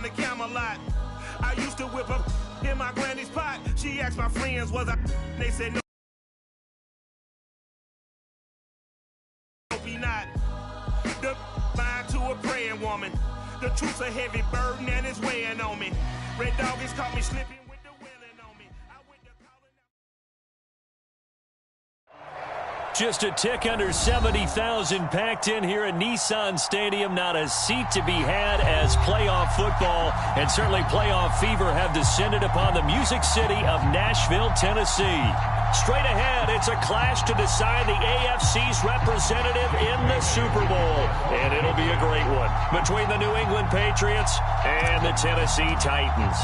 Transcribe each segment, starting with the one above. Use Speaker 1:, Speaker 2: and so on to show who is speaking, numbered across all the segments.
Speaker 1: to Camelot. I used to whip up in my granny's pot. She asked my friends, was I? They said no. Be not. The mind to a praying woman. The truth's a heavy burden and it's weighing on me. Red Dog has caught me slipping with the wailing on me. I went to calling.
Speaker 2: Just a tick under 70,000 packed in here at Nissan Stadium. Not a seat to be had as playoff football and certainly playoff fever have descended upon the Music City of Nashville, Tennessee. Straight ahead, it's a clash to decide the AFC's representative in the Super Bowl. And it'll be a great one between the New England Patriots and the Tennessee Titans.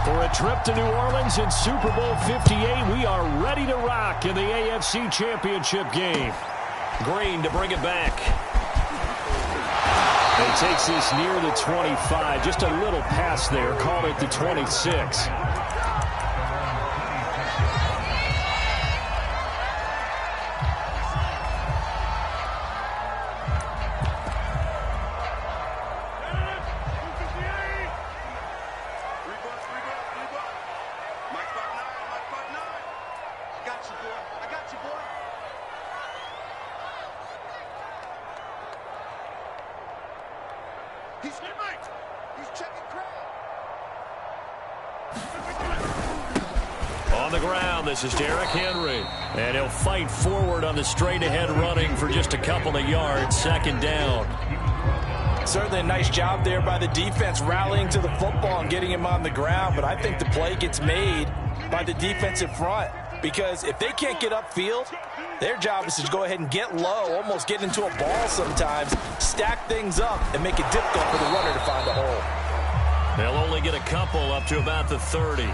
Speaker 2: For a trip to New Orleans in Super Bowl 58, we are ready to rock in the AFC Championship game. Green to bring it back. He takes this near the 25. Just a little pass there. Called it the 26. On the ground, this is Derrick Henry. And he'll fight forward on the straight-ahead running for just a couple of yards. Second down.
Speaker 3: Certainly a nice job there by the defense rallying to the football and getting him on the ground. But I think the play gets made by the defensive front. Because if they can't get upfield, their job is to go ahead and get low, almost get into a ball sometimes, stack things up, and make it difficult for the runner to find a hole.
Speaker 2: They'll only get a couple up to about the 30.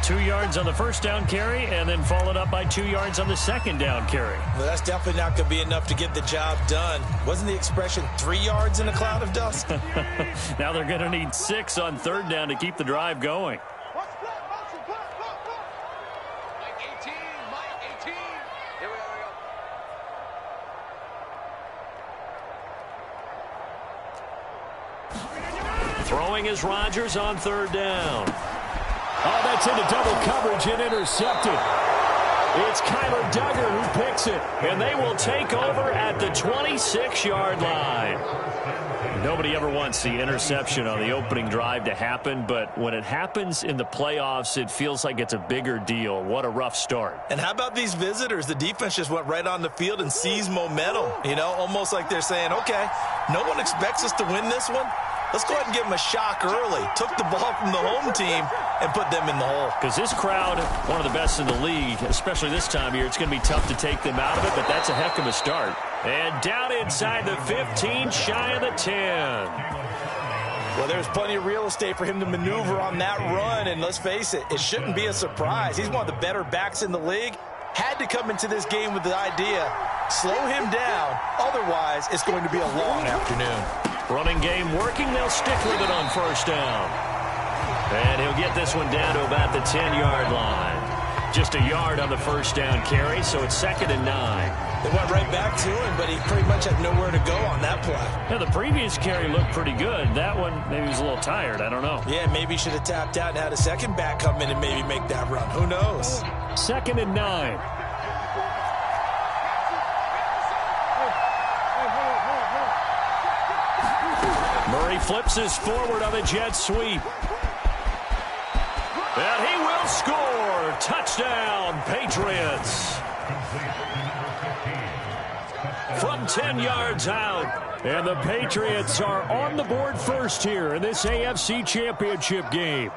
Speaker 2: 2 yards on the first down carry, and then followed up by 2 yards on the second down carry.
Speaker 3: Well, that's definitely not going to be enough to get the job done. Wasn't the expression 3 yards in a cloud of dust?
Speaker 2: Now they're going to need 6 on third down to keep the drive going. Throwing is Rodgers on third down.
Speaker 4: Oh, that's into double coverage and intercepted. It's Kyler Duggar who picks it.
Speaker 2: And they will take over at the 26-yard line. Nobody ever wants the interception on the opening drive to happen, but when it happens in the playoffs, it feels like it's a bigger deal. What a rough start.
Speaker 3: And how about these visitors? The defense just went right on the field and seized momentum. You know, almost like they're saying, okay, no one expects us to win this one. Let's go ahead and give them a shock early. Took the ball from the home team and put them in the hole.
Speaker 2: Because this crowd, one of the best in the league, especially this time of year, it's going to be tough to take them out of it, but that's a heck of a start. And down inside the 15, shy of the 10.
Speaker 3: Well, there's plenty of real estate for him to maneuver on that run, and let's face it, it shouldn't be a surprise. He's one of the better backs in the league. Had to come into this game with the idea, slow him down, otherwise it's going to be a long afternoon.
Speaker 2: Running game working. They'll stick with it on first down. And he'll get this one down to about the 10-yard line. Just a yard on the first down carry, so it's 2nd and 9.
Speaker 3: They went right back to him, but he pretty much had nowhere to go on that play.
Speaker 2: Yeah, the previous carry looked pretty good. That one, maybe he was a little tired. I don't know.
Speaker 3: Yeah, maybe he should have tapped out and had a second back come in and maybe make that run. Who knows?
Speaker 2: 2nd and 9. Murray flips his forward on the jet sweep. And he will score. Touchdown, Patriots. From 10 yards out. And the Patriots are on the board first here in this AFC Championship game.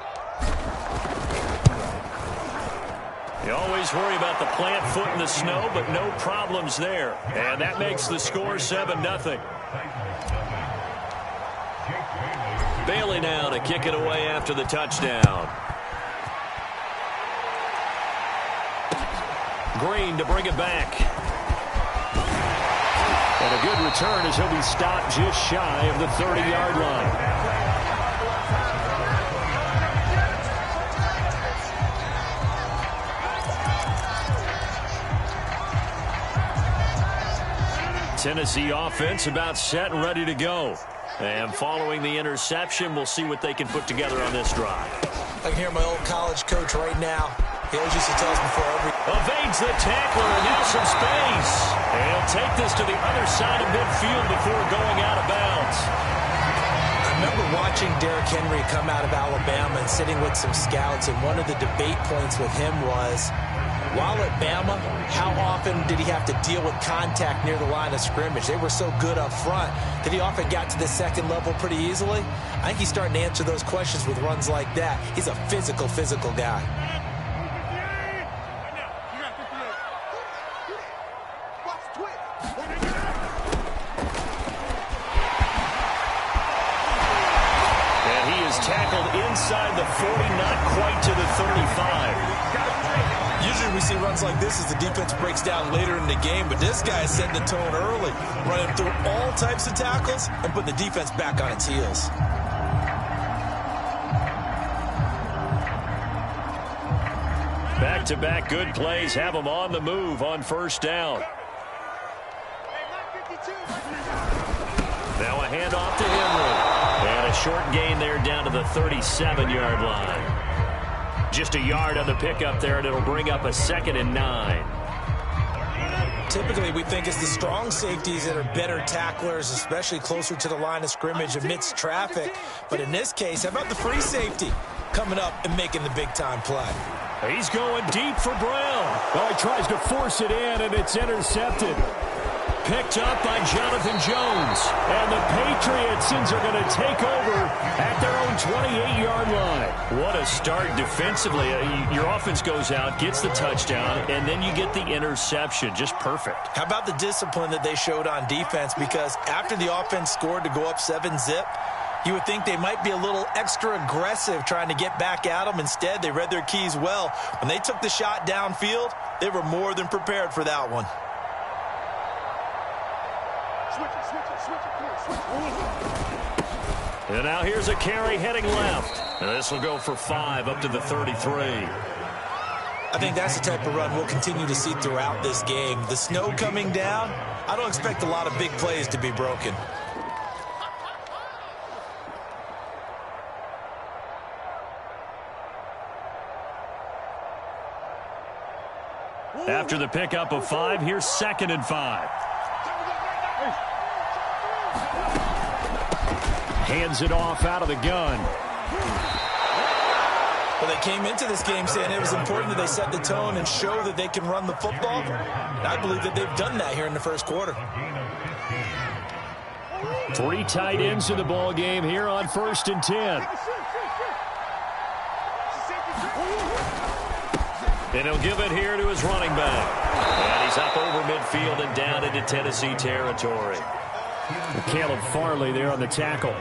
Speaker 2: You always worry about the plant foot in the snow, but no problems there. And that makes the score 7-0. Bailey now to kick it away after the touchdown. Green to bring it back. And a good return as he'll be stopped just shy of the 30-yard line. Tennessee offense about set and ready to go. And following the interception, we'll see what they can put together on this drive.
Speaker 3: I can hear my old college coach right now. He always used to tell us before every...
Speaker 2: Evades the tackler and now some space. And he'll take this to the other side of midfield before going out of bounds.
Speaker 3: I remember watching Derrick Henry come out of Alabama and sitting with some scouts, and one of the debate points with him was, while at Bama, how often did he have to deal with contact near the line of scrimmage? They were so good up front that he often got to the second level pretty easily. I think he's starting to answer those questions with runs like that. He's a physical guy.
Speaker 2: And he is tackled inside the 40, not quite to the 35.
Speaker 3: Usually we see runs like this as the defense breaks down later in the game, but this guy is setting the tone early, running through all types of tackles and putting the defense back on its heels.
Speaker 2: Back-to-back good plays have them on the move on first down. Now a handoff to Henry. And a short gain there down to the 37-yard line. Just a yard on the pickup there, and it'll bring up a 2nd and 9.
Speaker 3: Typically, we think it's the strong safeties that are better tacklers, especially closer to the line of scrimmage amidst traffic. But in this case, how about the free safety coming up and making the big-time play?
Speaker 2: He's going deep for Brown.
Speaker 4: Well, he tries to force it in, and it's intercepted.
Speaker 2: Picked up by Jonathan Jones.
Speaker 4: And the Patriots are going to take over at their own 28-yard line.
Speaker 2: What a start defensively. Your offense goes out, gets the touchdown, and then you get the interception. Just perfect.
Speaker 3: How about the discipline that they showed on defense? Because after the offense scored to go up 7-zip, you would think they might be a little extra aggressive trying to get back at them. Instead, they read their keys well. When they took the shot downfield, they were more than prepared for that one.
Speaker 2: And now here's a carry heading left. And this will go for 5 up to the 33.
Speaker 3: I think that's the type of run we'll continue to see throughout this game. The snow coming down, I don't expect a lot of big plays to be broken.
Speaker 2: After the pickup of 5, here's 2nd and 5.
Speaker 4: Hands it off out of the gun.
Speaker 3: Well, they came into this game saying it was important that they set the tone and show that they can run the football. And I believe that they've done that here in the first quarter.
Speaker 4: 3 tight ends in the ball game here on 1st and 10.
Speaker 2: And he'll give it here to his running back. And he's up over midfield and down into Tennessee territory.
Speaker 4: Caleb Farley there on the tackle.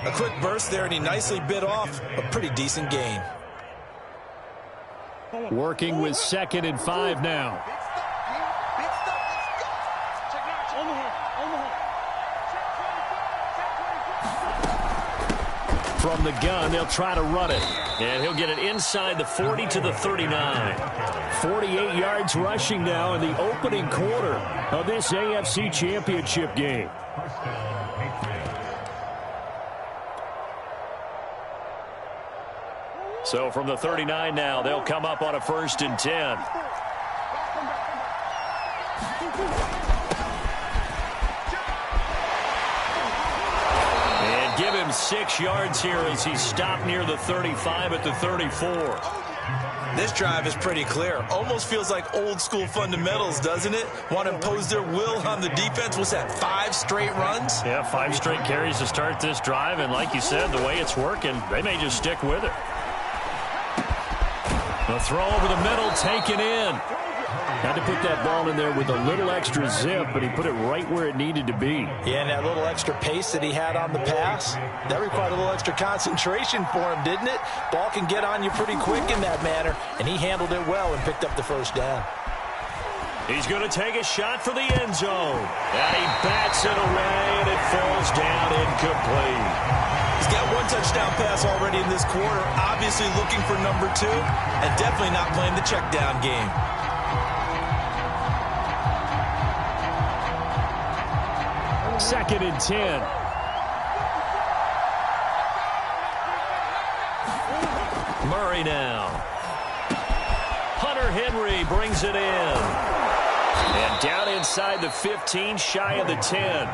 Speaker 3: A quick burst there, and he nicely bit off a pretty decent gain.
Speaker 4: Working with 2nd and 5 now. From the gun, they'll try to run it.
Speaker 2: And he'll get it inside the 40 to the 39.
Speaker 4: 48 yards rushing now in the opening quarter of this AFC Championship game.
Speaker 2: So from the 39 now, they'll come up on a 1st and 10. And give him 6 yards here as he's stopped near the 35 at the 34.
Speaker 3: This drive is pretty clear. Almost feels like old school fundamentals, doesn't it? Want to impose their will on the defense. What's that, 5 straight runs?
Speaker 2: Yeah, 5 straight carries to start this drive. And like you said, the way it's working, they may just stick with it. The throw over the middle, taken in.
Speaker 4: Had to put that ball in there with a little extra zip, but he put it right where it needed to be.
Speaker 3: Yeah, and that little extra pace that he had on the pass, that required a little extra concentration for him, didn't it? Ball can get on you pretty quick in that manner, and he handled it well and picked up the first down.
Speaker 2: He's going to take a shot for the end zone. And he bats it away, and it falls down incomplete.
Speaker 3: He's got 1 touchdown pass already in this quarter, obviously looking for number 2, and definitely not playing the check down game.
Speaker 4: Second and 10.
Speaker 2: Murray now. Hunter Henry brings it in. And down inside the 15, shy of the 10.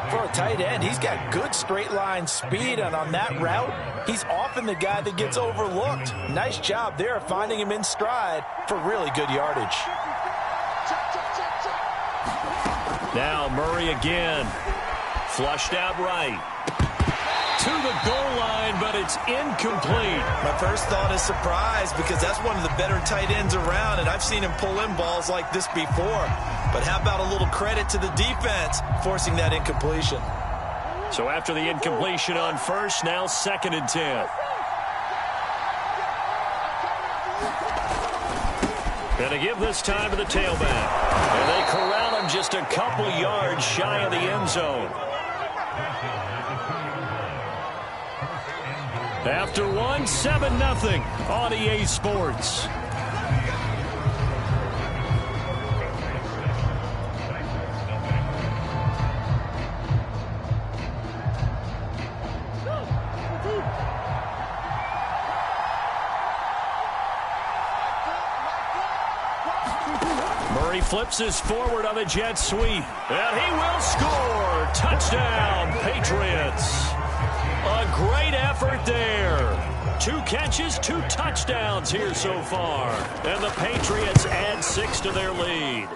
Speaker 3: For a tight end, he's got good straight line speed, and on that route, he's often the guy that gets overlooked. Nice job there finding him in stride for really good yardage.
Speaker 2: Now Murray again. Flushed out right. To the goal line, but it's incomplete.
Speaker 3: My first thought is surprise, because that's one of the better tight ends around, and I've seen him pull in balls like this before. But how about a little credit to the defense forcing that incompletion?
Speaker 2: So after the incompletion on first, now 2nd and 10. Gonna give this time to the tailback. And they corral him just a couple yards shy of the end zone. After one, 7-0 on EA Sports. Murray flips this forward on the jet sweep. And he will score. Touchdown, Patriots. A great effort there. 2 catches, 2 touchdowns here so far. And the Patriots add 6 to their lead.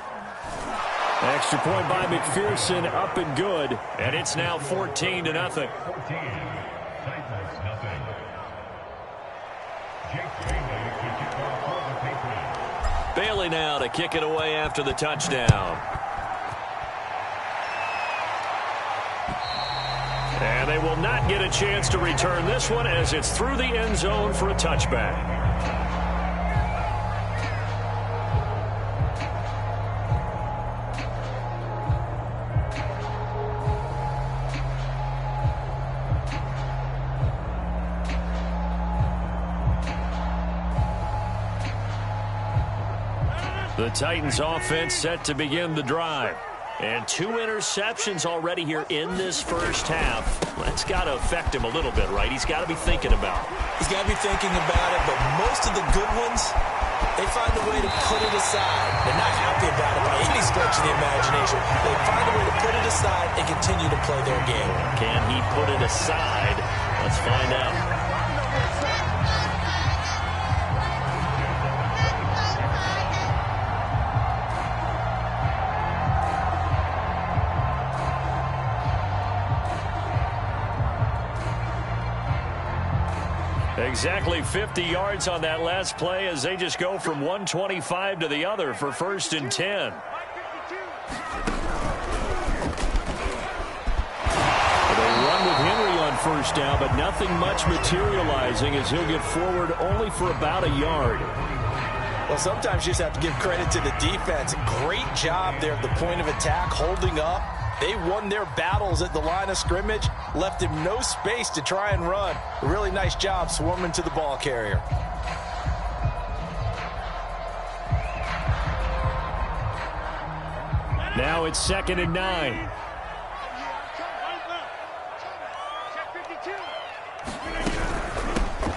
Speaker 2: Extra point by McPherson, up and good. And it's now 14-0. Bailey now to kick it away after the touchdown. And they will not get a chance to return this one as it's through the end zone for a touchback. The Titans offense set to begin the drive. And 2 interceptions already here in this first half. That's got to affect him a little bit, right? He's got to be thinking about it.
Speaker 3: He's got to be thinking about it, but most of the good ones, they find a way to put it aside. They're not happy about it by any stretch of the imagination. They find a way to put it aside and continue to play their game.
Speaker 2: Can he put it aside? Let's find out. Exactly 50 yards on that last play as they just go from 125 to the other for 1st and 10. They run with Henry on 1st down, but nothing much materializing as he'll get forward only for about a yard.
Speaker 3: Well, sometimes you just have to give credit to the defense. Great job there at the point of attack, holding up. They won their battles at the line of scrimmage, left him no space to try and run. A really nice job swarming to the ball carrier.
Speaker 2: Now it's 2nd and 9.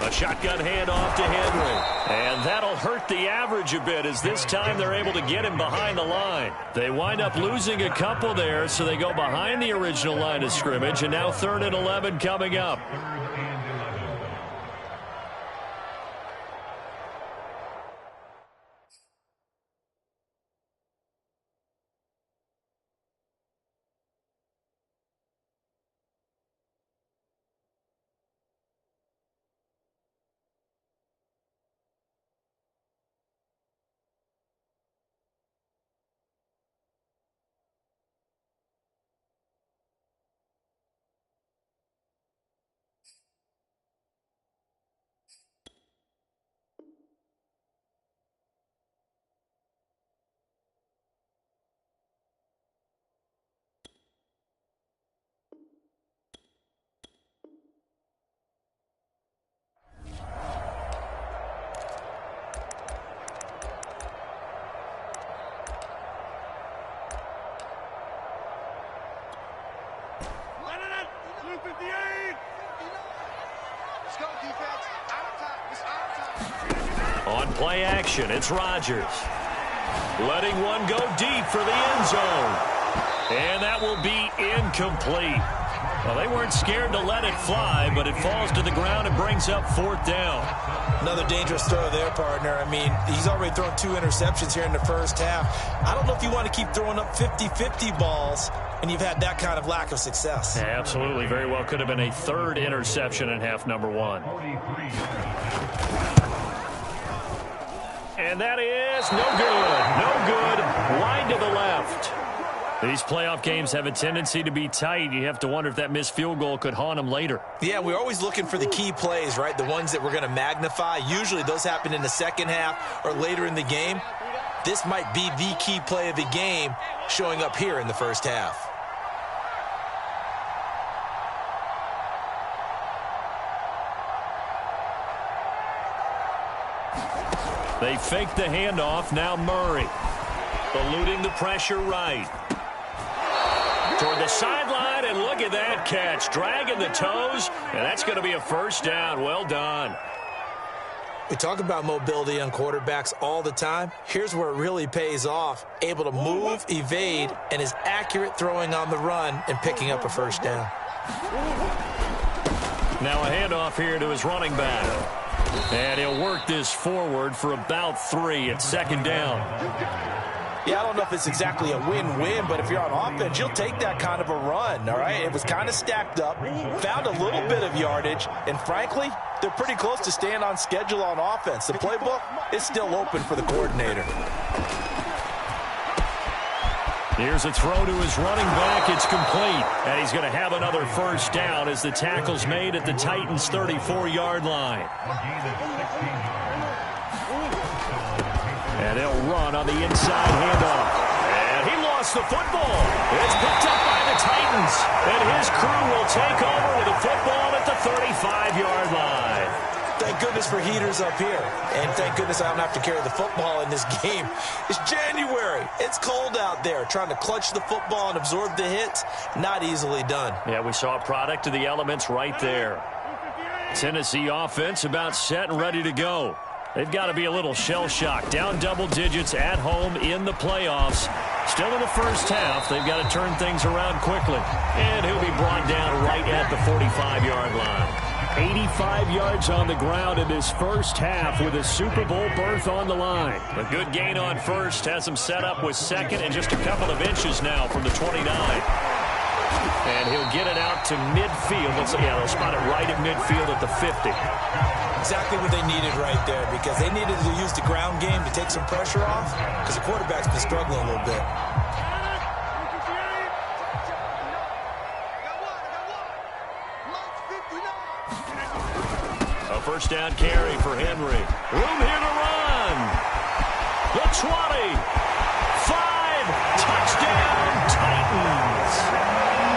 Speaker 2: A shotgun handoff to Henry. And that'll hurt the average a bit as this time they're able to get him behind the line. They wind up losing a couple there, so they go behind the original line of scrimmage, and now 3rd and 11 coming up. On play action, it's Rodgers. Letting one go deep for the end zone. And that will be incomplete. Well, they weren't scared to let it fly, but it falls to the ground and brings up 4th down.
Speaker 3: Another dangerous throw there, partner. I mean, he's already thrown 2 interceptions here in the first half. I don't know if you want to keep throwing up 50-50 balls when you've had that kind of lack of success.
Speaker 2: Yeah, absolutely. Very well could have been a 3rd interception in half number 1. And that is no good. No good. Wide to the left. These playoff games have a tendency to be tight. You have to wonder if that missed field goal could haunt them later.
Speaker 3: Yeah, we're always looking for the key plays, right? The ones that we're going to magnify. Usually those happen in the second half or later in the game. This might be the key play of the game showing up here in the first half.
Speaker 2: They fake the handoff. Now Murray. Eluding the pressure right. Toward the sideline, and look at that catch. Dragging the toes, and that's going to be a 1st down. Well done.
Speaker 3: We talk about mobility on quarterbacks all the time. Here's where it really pays off. Able to move, evade, and is accurate throwing on the run and picking up a 1st down.
Speaker 2: Now a handoff here to his running back. And he'll work this forward for about 3 at 2nd down.
Speaker 3: Yeah, I don't know if it's exactly a win-win, but if you're on offense, you'll take that kind of a run, all right? It was kind of stacked up, found a little bit of yardage, and frankly, they're pretty close to staying on schedule on offense. The playbook is still open for the coordinator.
Speaker 2: Here's a throw to his running back. It's complete. And he's going to have another 1st down as the tackle's made at the Titans' 34-yard line. And they'll run on the inside handoff. And he lost the football. It's picked up by the Titans. And his crew will take over with the football at the 35-yard line.
Speaker 3: Thank goodness for heaters up here. And thank goodness I don't have to carry the football in this game. It's January. It's cold out there. Trying to clutch the football and absorb the hits, not easily done.
Speaker 2: Yeah, we saw a product of the elements right there. Tennessee offense about set and ready to go. They've got to be a little shell-shocked. Down double digits at home in the playoffs. Still in the first half. They've got to turn things around quickly. And he'll be brought down right at the 45-yard line. 85 yards on the ground in this first half with a Super Bowl berth on the line. A good gain on first has him set up with 2nd and just a couple of inches now from the 29. And he'll get it out to midfield. They'll spot it right at midfield at the 50.
Speaker 3: Exactly what they needed right there, because they needed to use the ground game to take some pressure off, because the quarterback's been struggling a little bit.
Speaker 2: A 1st down carry for Henry. Room here to run. The 20. 5. Touchdown Titans.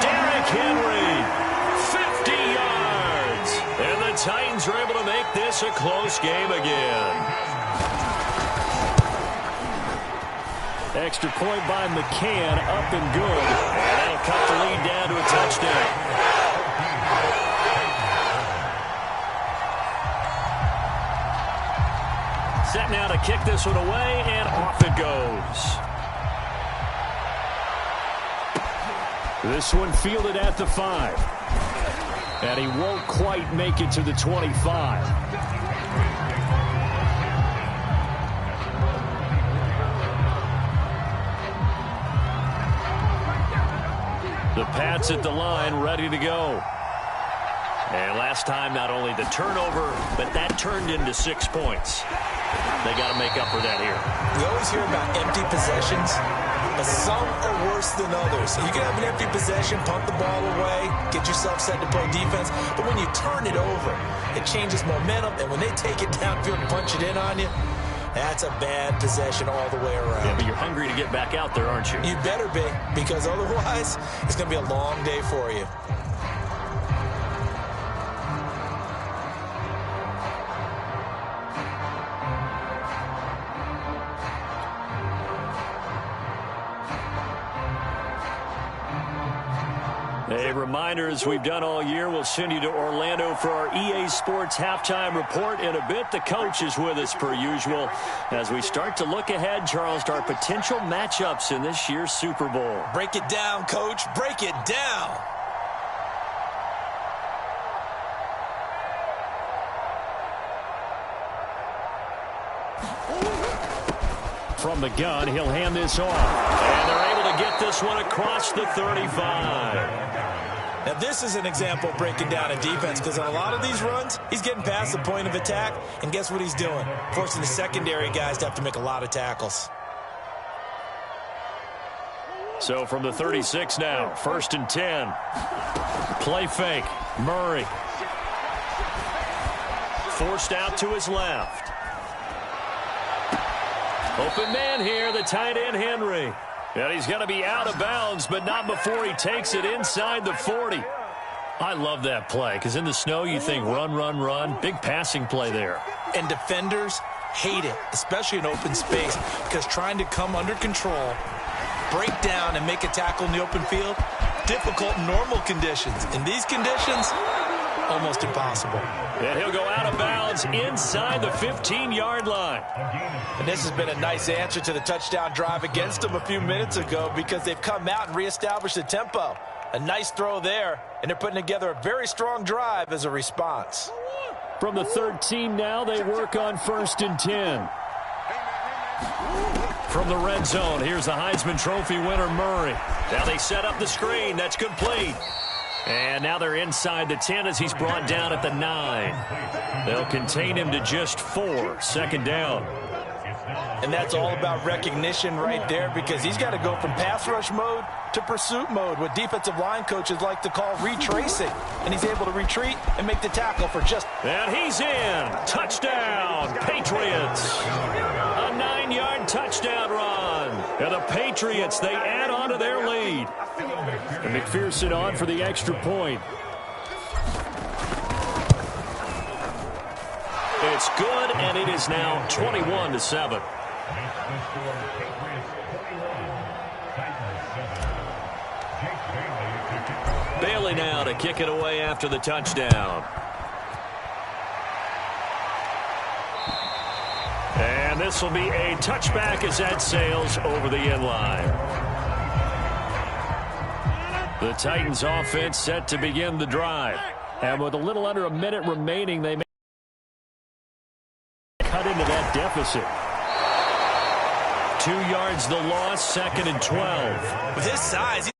Speaker 2: Derrick Henry. 50 yards. And the Titans are able to make this a close game again. Extra point by McCann, up and good. And that'll cut the lead down to a touchdown. Set now to kick this one away, and off it goes. This one fielded at the 5. And he won't quite make it to the 25. The Pats at the line, ready to go. And last time, not only the turnover, but that turned into 6 points. They got to make up for that here.
Speaker 3: We always hear about empty possessions, but some are worse than others. You can have an empty possession, punt the ball away, get yourself set to play defense, but when you turn it over, it changes momentum, and when they take it downfield and punch it in on you, that's a bad possession all the way around.
Speaker 2: Yeah, but you're hungry to get back out there, aren't you?
Speaker 3: You better be, because otherwise, it's going to be a long day for you.
Speaker 2: A reminder, as we've done all year, we'll send you to Orlando for our EA Sports Halftime Report in a bit. The coach is with us per usual as we start to look ahead, Charles, to our potential matchups in this year's Super Bowl.
Speaker 3: Break it down, Coach. Break it down.
Speaker 2: From the gun, he'll hand this off. And they're able to get this one across the 35.
Speaker 3: Now, this is an example of breaking down a defense, because on a lot of these runs, he's getting past the point of attack, and guess what he's doing? Forcing the secondary guys to have to make a lot of tackles.
Speaker 2: So from the 36 now, 1st and 10. Play fake. Murray. Forced out to his left. Open man here, the tight end, Henry. And he's going to be out of bounds, but not before he takes it inside the 40. I love that play, because in the snow you think run, run, run. Big passing play there.
Speaker 3: And defenders hate it, especially in open space, because trying to come under control, break down, and make a tackle in the open field, difficult in normal conditions. In these conditions, almost impossible.
Speaker 2: And he'll go out of bounds inside the 15-yard line.
Speaker 3: And this has been a nice answer to the touchdown drive against them a few minutes ago, because they've come out and reestablished the tempo. A nice throw there, and they're putting together a very strong drive as a response.
Speaker 2: From the 13 now, they work on 1st and 10. From the red zone, here's the Heisman Trophy winner, Murray. Now they set up the screen. That's complete. And now they're inside the 10 as he's brought down at the 9. They'll contain him to just 4. 2nd down.
Speaker 3: And that's all about recognition right there, because he's got to go from pass rush mode to pursuit mode, what defensive line coaches like to call retracing. And he's able to retreat and make the tackle for just...
Speaker 2: And he's in. Touchdown, Patriots. A 9-yard touchdown run. And the Patriots, they add on to their lead. And McPherson on for the extra point. It's good, and it is now 21-7. Bailey now to kick it away after the touchdown. And this will be a touchback as that sails over the end line. The Titans offense set to begin the drive. And with a little under a minute remaining, they may cut into that deficit. 2 yards the loss, 2nd and 12.
Speaker 3: With his size,